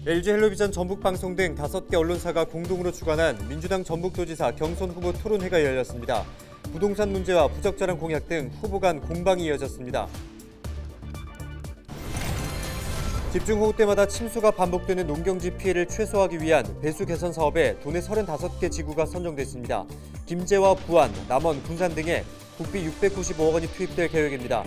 LG헬로비전 전북방송 등 5개 언론사가 공동으로 주관한 민주당 전북도지사 경선 후보 토론회가 열렸습니다. 부동산 문제와 부적절한 공약 등 후보 간 공방이 이어졌습니다. 집중호우 때마다 침수가 반복되는 농경지 피해를 최소화하기 위한 배수 개선 사업에 도내 35개 지구가 선정됐습니다. 김제와 부안, 남원, 군산 등에 국비 695억 원이 투입될 계획입니다.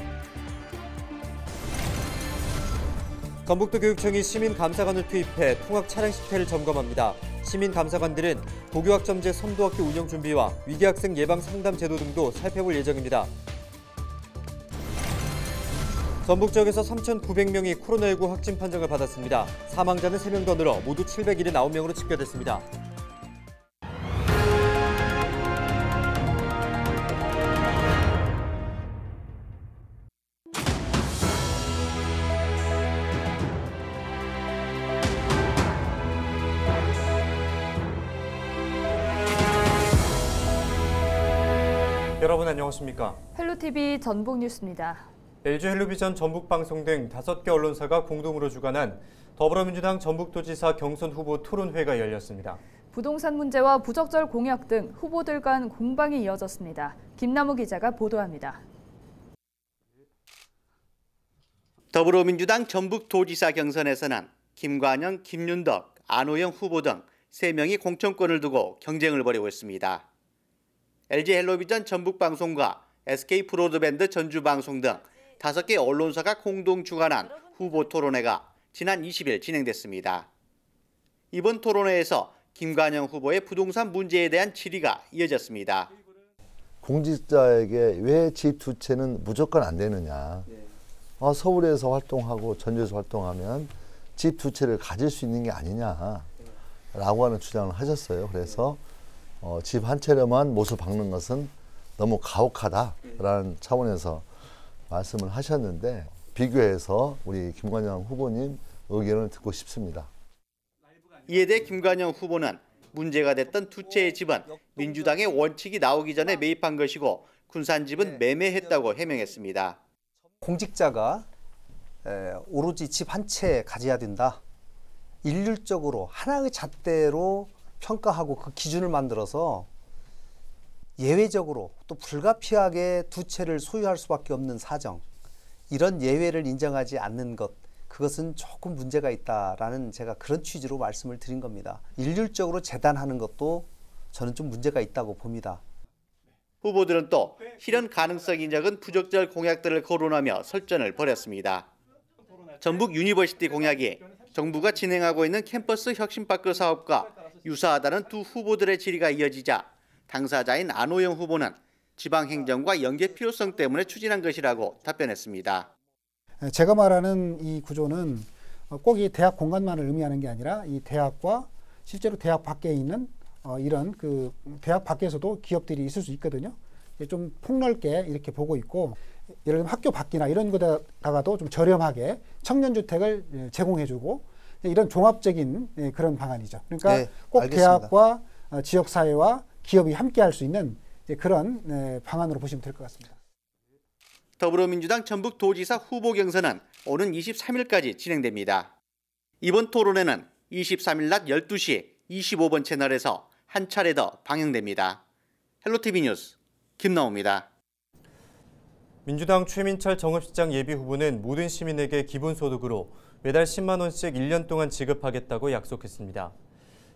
전북도 교육청이 시민감사관을 투입해 통학 차량 실태를 점검합니다. 시민감사관들은 고교학점제 선도학교 운영 준비와 위기학생 예방 상담 제도 등도 살펴볼 예정입니다. 전북 지역에서 3,900명이 코로나19 확진 판정을 받았습니다. 사망자는 3명 더 늘어 모두 779명으로 집계됐습니다. 여러분 안녕하십니까? 헬로TV 전북뉴스입니다. LG헬로비전 전북방송 등 5개 언론사가 공동으로 주관한 더불어민주당 전북도지사 경선 후보 토론회가 열렸습니다. 부동산 문제와 부적절 공약 등 후보들 간 공방이 이어졌습니다. 김남우 기자가 보도합니다. 더불어민주당 전북도지사 경선에서는 김관영, 김윤덕, 안호영 후보 등 3명이 공천권을 두고 경쟁을 벌이고 있습니다. LG헬로비전 전북방송과 SK브로드밴드 전주방송 등 5개 언론사가 공동 주관한 후보 토론회가 지난 20일 진행됐습니다. 이번 토론회에서 김관영 후보의 부동산 문제에 대한 질의가 이어졌습니다. 공직자에게 왜 집 두 채는 무조건 안 되느냐. 서울에서 활동하고 전주에서 활동하면 집 두 채를 가질 수 있는 게 아니냐라고 하는 주장을 하셨어요. 그래서 집 한 채로만 못을 박는 것은 너무 가혹하다라는 차원에서 말씀을 하셨는데 비교해서 우리 김관영 후보님 의견을 듣고 싶습니다. 이에 대해 김관영 후보는 문제가 됐던 두 채의 집은 민주당의 원칙이 나오기 전에 매입한 것이고 군산 집은 매매했다고 해명했습니다. 공직자가 오로지 집 한 채 가져야 된다. 일률적으로 하나의 잣대로 평가하고 그 기준을 만들어서 예외적으로 또 불가피하게 두 채를 소유할 수밖에 없는 사정, 이런 예외를 인정하지 않는 것, 그것은 조금 문제가 있다라는 제가 그런 취지로 말씀을 드린 겁니다. 일률적으로 재단하는 것도 저는 좀 문제가 있다고 봅니다. 후보들은 또 실현 가능성이 적은 부적절 공약들을 거론하며 설전을 벌였습니다. 전북 유니버시티 공약이 정부가 진행하고 있는 캠퍼스 혁신파크 사업과 유사하다는 두 후보들의 질의가 이어지자 당사자인 안호영 후보는 지방행정과 연계 필요성 때문에 추진한 것이라고 답변했습니다. 제가 말하는 이 구조는 꼭 이 대학 공간만을 의미하는 게 아니라 이 대학과 실제로 대학 밖에 있는 이런 그 대학 밖에서도 기업들이 있을 수 있거든요. 좀 폭넓게 이렇게 보고 있고, 예를 들면 학교 밖이나 이런 곳에다가도 좀 저렴하게 청년주택을 제공해주고 이런 종합적인 그런 방안이죠. 그러니까 네, 꼭 알겠습니다. 대학과 지역사회와 기업이 함께 할 수 있는 그런 방안으로 보시면 될 것 같습니다. 더불어민주당 전북도지사 후보 경선은 오는 23일까지 진행됩니다. 이번 토론회는 23일 낮 12시 25번 채널에서 한 차례 더 방영됩니다. 헬로TV 뉴스 김나우입니다. 민주당 최민철 정읍시장 예비후보는 모든 시민에게 기본소득으로 매달 10만 원씩 1년 동안 지급하겠다고 약속했습니다.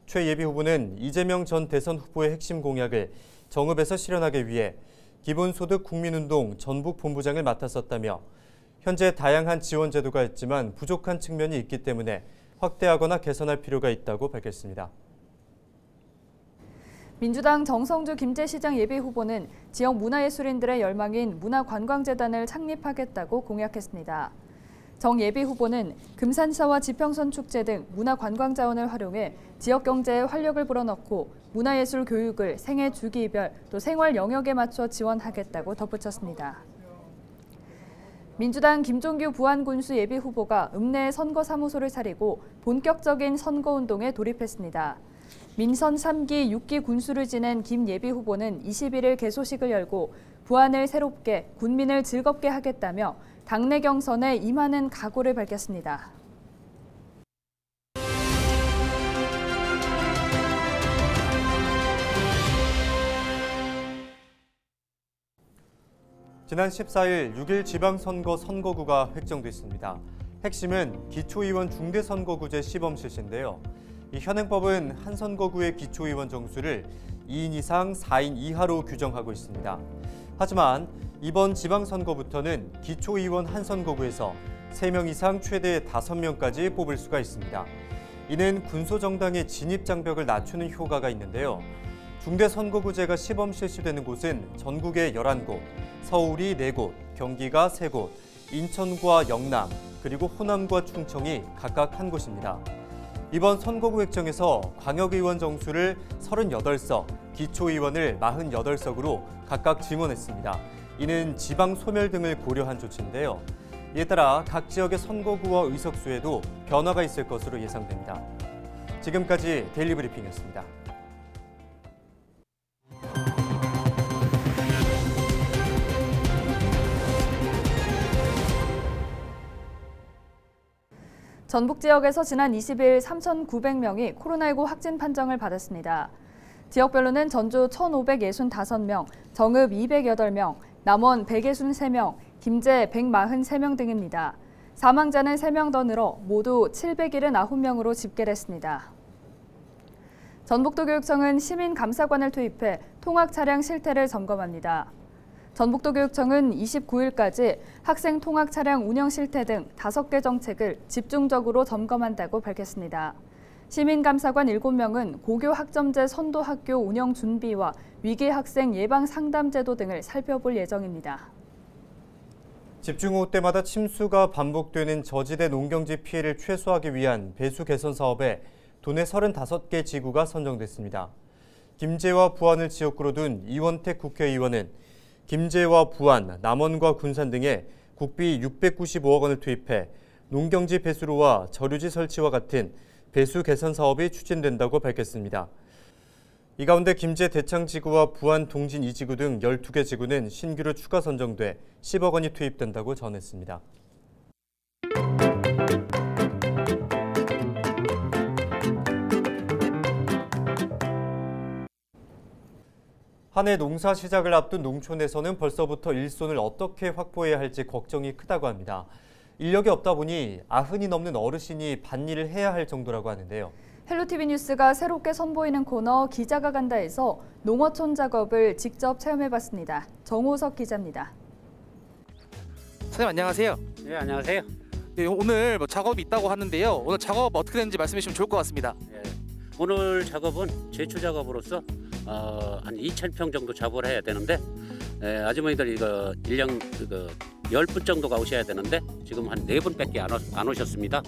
최 예비후보는 이재명 전 대선 후보의 핵심 공약을 정읍에서 실현하기 위해 기본소득 국민운동 전북본부장을 맡았었다며 현재 다양한 지원 제도가 있지만 부족한 측면이 있기 때문에 확대하거나 개선할 필요가 있다고 밝혔습니다. 민주당 정성주 김제시장 예비후보는 지역 문화예술인들의 열망인 문화관광재단을 창립하겠다고 공약했습니다. 정 예비후보는 금산사와 지평선 축제 등 문화관광 자원을 활용해 지역 경제에 활력을 불어넣고 문화예술 교육을 생애 주기별 또 생활 영역에 맞춰 지원하겠다고 덧붙였습니다. 민주당 김종규 부안군수 예비후보가 읍내에 선거사무소를 차리고 본격적인 선거운동에 돌입했습니다. 민선 3기 6기 군수를 지낸 김 예비후보는 21일 개소식을 열고 부안을 새롭게 군민을 즐겁게 하겠다며 당내 경선에 임하는 각오를 밝혔습니다. 지난 14일 6.1 지방선거 선거구가 획정됐습니다. 핵심은 기초의원 중대선거구제 시범 실시인데요. 이 현행법은 한 선거구의 기초의원 정수를 2인 이상 4인 이하로 규정하고 있습니다. 하지만 이번 지방선거부터는 기초의원 한 선거구에서 3명 이상 최대 5명까지 뽑을 수가 있습니다. 이는 군소정당의 진입장벽을 낮추는 효과가 있는데요. 중대선거구제가 시범 실시되는 곳은 전국에 11곳, 서울이 4곳, 경기가 3곳, 인천과 영남, 그리고 호남과 충청이 각각 한 곳입니다. 이번 선거구 획정에서 광역의원 정수를 38석, 기초의원을 48석으로 각각 증원했습니다. 이는 지방 소멸 등을 고려한 조치인데요. 이에 따라 각 지역의 선거구와 의석수에도 변화가 있을 것으로 예상됩니다. 지금까지 데일리 브리핑이었습니다. 전북 지역에서 지난 20일 3,900명이 코로나19 확진 판정을 받았습니다. 지역별로는 전주 1,565명, 정읍 208명, 남원 163명, 김제 143명 등입니다. 사망자는 3명 더 늘어 모두 779명으로 집계됐습니다. 전북도교육청은 시민감사관을 투입해 통학 차량 실태를 점검합니다. 전북도교육청은 29일까지 학생 통학 차량 운영 실태 등 5개 정책을 집중적으로 점검한다고 밝혔습니다. 시민감사관 7명은 고교 학점제 선도 학교 운영 준비와 위기 학생 예방 상담 제도 등을 살펴볼 예정입니다. 집중호우 때마다 침수가 반복되는 저지대 농경지 피해를 최소화하기 위한 배수 개선 사업에 도내 35개 지구가 선정됐습니다. 김제와 부안을 지역구로 둔 이원택 국회의원은 김제와 부안, 남원과 군산 등에 국비 695억 원을 투입해 농경지 배수로와 저류지 설치와 같은 배수 개선 사업이 추진된다고 밝혔습니다. 이 가운데 김제 대창지구와 부안 동진 2지구 등 12개 지구는 신규로 추가 선정돼 10억 원이 투입된다고 전했습니다. 한 해 농사 시작을 앞둔 농촌에서는 벌써부터 일손을 어떻게 확보해야 할지 걱정이 크다고 합니다. 인력이 없다 보니 90이 넘는 어르신이 밭일을 해야 할 정도라고 하는데요. 헬로티비 뉴스가 새롭게 선보이는 코너 기자가 간다에서 농어촌 작업을 직접 체험해봤습니다. 정호석 기자입니다. 선생님 안녕하세요. 네, 안녕하세요. 네, 오늘 작업이 있다고 하는데요. 오늘 작업 어떻게 되는지 말씀해 주시면 좋을 것 같습니다. 네, 오늘 작업은 제초 작업으로서 한 2,000평 정도 작업을 해야 되는데 아주머니들 이거 일량 10분 정도가 오셔야 되는데 지금 한 4분밖에 안 오셨습니다.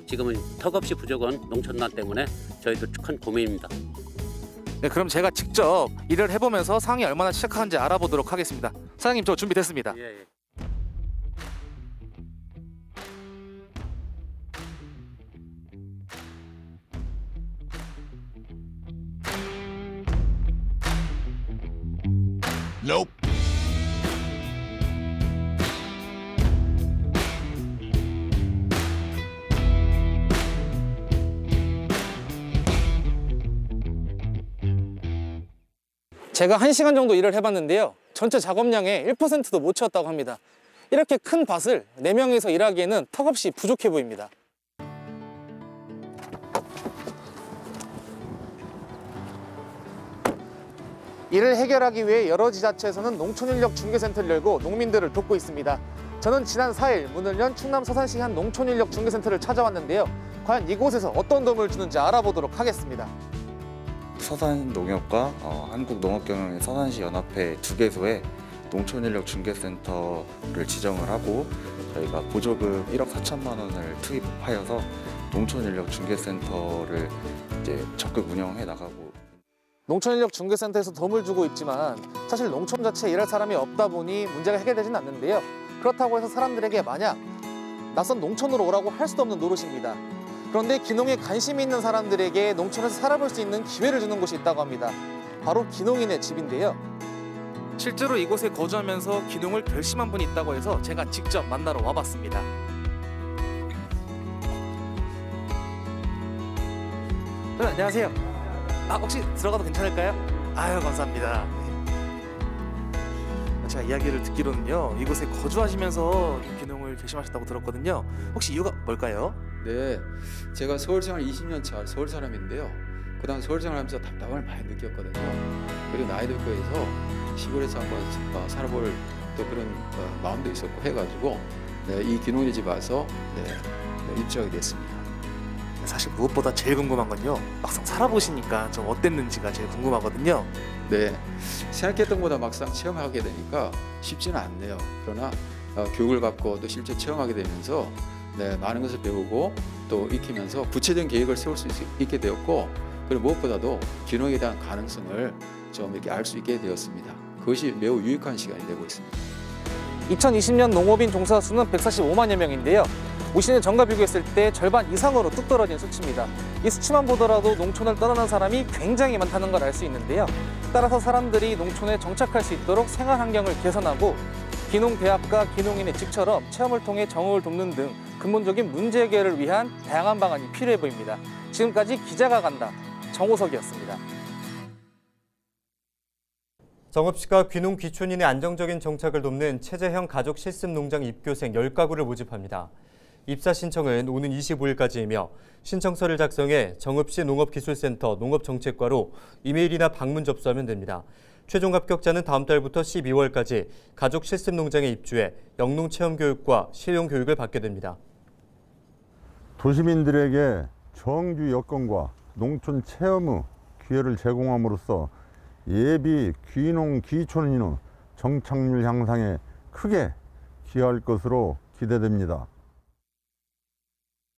지금은 턱없이 부족한 농촌난 때문에 저희도 큰 고민입니다. 네, 그럼 제가 직접 일을 해보면서 상이 얼마나 시작하는지 알아보도록 하겠습니다. 사장님 저 준비됐습니다. 예. Nope. 제가 1시간 정도 일을 해봤는데요. 전체 작업량의 1%도 못 채웠다고 합니다. 이렇게 큰 밭을 4명이서 일하기에는 턱없이 부족해 보입니다. 이를 해결하기 위해 여러 지자체에서는 농촌인력중개센터를 열고 농민들을 돕고 있습니다. 저는 지난 4일 문을 연 충남 서산시 한 농촌인력중개센터를 찾아왔는데요. 과연 이곳에서 어떤 도움을 주는지 알아보도록 하겠습니다. 서산농협과 한국농업경영회 서산시 연합회 2개소에 농촌인력중개센터를 지정을 하고 저희가 보조금 1억 4천만 원을 투입하여서 농촌인력중개센터를 이제 적극 운영해 나가고. 농촌인력중개센터에서 도움을 주고 있지만 사실 농촌 자체에 일할 사람이 없다 보니 문제가 해결되지는 않는데요. 그렇다고 해서 사람들에게 마냥 낯선 농촌으로 오라고 할 수도 없는 노릇입니다. 그런데 기농에 관심이 있는 사람들에게 농촌에서 살아볼 수 있는 기회를 주는 곳이 있다고 합니다. 바로 기농인의 집인데요. 실제로 이곳에 거주하면서 기농을 결심한 분이 있다고 해서 제가 직접 만나러 와봤습니다. 네, 안녕하세요. 혹시 들어가도 괜찮을까요? 아유, 감사합니다. 제가 이야기를 듣기로는요, 이곳에 거주하시면서 귀농을 결심하셨다고 들었거든요. 혹시 이유가 뭘까요? 네, 제가 서울 생활 20년 차 서울 사람인데요. 그다음 서울 생활하면서 답답함을 많이 느꼈거든요. 그리고 나이 들고 해서 시골에서 한번 살아볼 또 그런 마음도 있었고 해가지고 네, 이 귀농의 집 와서 입주하게 됐습니다. 사실 무엇보다 제일 궁금한 건요, 막상 살아보시니까 좀 어땠는지가 제일 궁금하거든요. 네, 생각했던 것보다 막상 체험하게 되니까 쉽지는 않네요. 그러나 교육을 받고 또 실제 체험하게 되면서 네, 많은 것을 배우고 또 익히면서 구체적인 계획을 세울 수 있게 되었고, 그리고 무엇보다도 귀농에 대한 가능성을 좀 이렇게 알 수 있게 되었습니다. 그것이 매우 유익한 시간이 되고 있습니다. 2020년 농업인 종사 수는 145만여 명인데요. 50년 전과 비교했을 때 절반 이상으로 뚝 떨어진 수치입니다. 이 수치만 보더라도 농촌을 떠나는 사람이 굉장히 많다는 걸 알 수 있는데요. 따라서 사람들이 농촌에 정착할 수 있도록 생활 환경을 개선하고 귀농대학과 귀농인의 직처럼 체험을 통해 정을 돕는 등 근본적인 문제 해결을 위한 다양한 방안이 필요해 보입니다. 지금까지 기자가 간다, 정호석이었습니다. 정읍시가 귀농 귀촌인의 안정적인 정착을 돕는 체제형 가족 실습 농장 입교생 10가구를 모집합니다. 입사 신청은 오는 25일까지이며 신청서를 작성해 정읍시 농업기술센터 농업정책과로 이메일이나 방문 접수하면 됩니다. 최종 합격자는 다음 달부터 12월까지 가족 실습 농장에 입주해 영농 체험 교육과 실용 교육을 받게 됩니다. 도시민들에게 정규 여건과 농촌 체험의 기회를 제공함으로써 예비 귀농 귀촌인의 정착률 향상에 크게 기여할 것으로 기대됩니다.